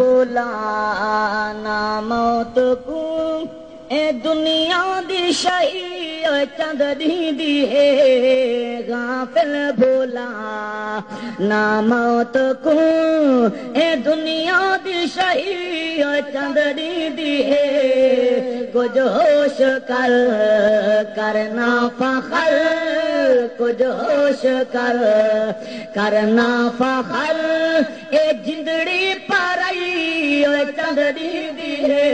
भुलाना मौत को ए दुनिया दी शही चंदरी दी है गाफिल भुलाना मौत को ए दुनिया दी शही चंदरी दी है कुछ होश कर करना फखर कुछ होश कर करना फखर ए जिंदड़ी परई चंदरी दी है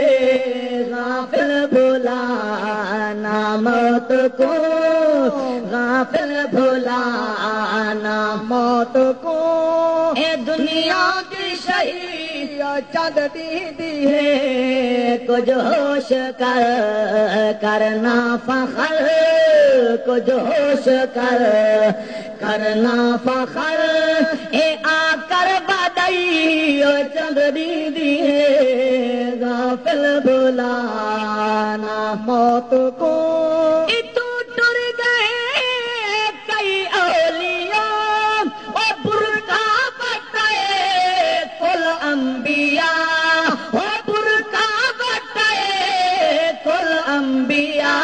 गाफिल भुलाना मौत को गाफिल भुलाना मौत को ए दुनिया की शहीद चंदरी दी है कुछ होश कर करना फखर कुछ होश कर करना फखर ए आकर बदई चंदरी दी है गाफिल भुलाना मौत को तू टुर गए कई औलिया और बुरका बटाए कुल अंबिया और बुरका बटाए कुल अंबिया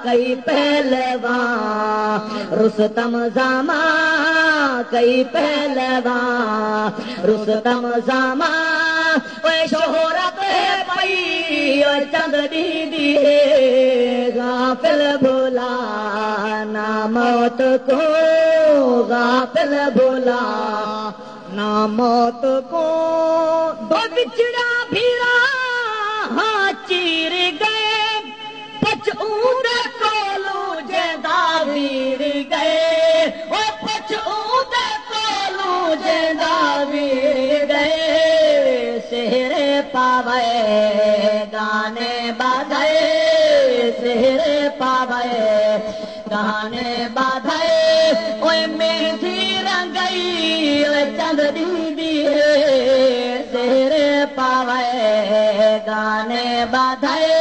कई पहलवान रुस्तम जामा कई पहलवान रुस्तम जामा शोहरत है पई चंदरी दी है गाफिल भुलाना मौत को गाफिल भुलाना मौत को दो बिछड़ा भीरा हाँ चीर गए पचऊद कोलू जेदा वीर गए ओ पचऊद कोलू जेदा वीर गए सेहरे पावे गाने बाधाए सेहरे पावे गाने बाधाए ओए मेहंदी रंगई चंदरी दी सेहरे पावे गाने बाधाए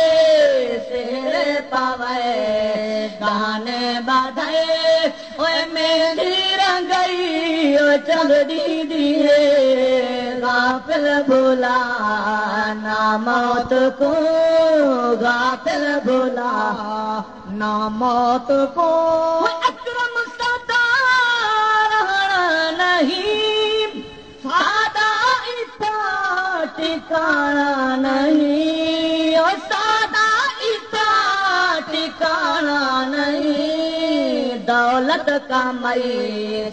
सेहरे पावे गाने बाधाए ओए मेहंदी रंगई चंदरी दी गाफिल भुलाना मौत को गाफिल भुलाना मौत को अकरम सदार नहीं सादा इतना ठिकाना नहीं और सादा इतना ठिकाना नहीं दौलत कमाई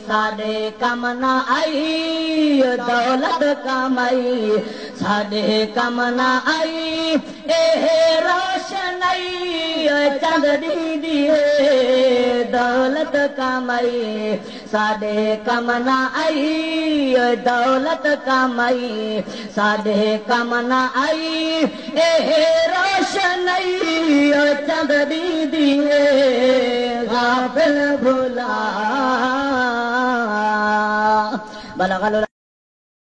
साडे कम न आई दौलत कमाई साडे कम न आई ए रोशनई चंदरी दी दौलत कमाई साडे कम न आई दौलत कमाई साडे कम न आई ए रोशनई चंदरी दी गाफिल भुला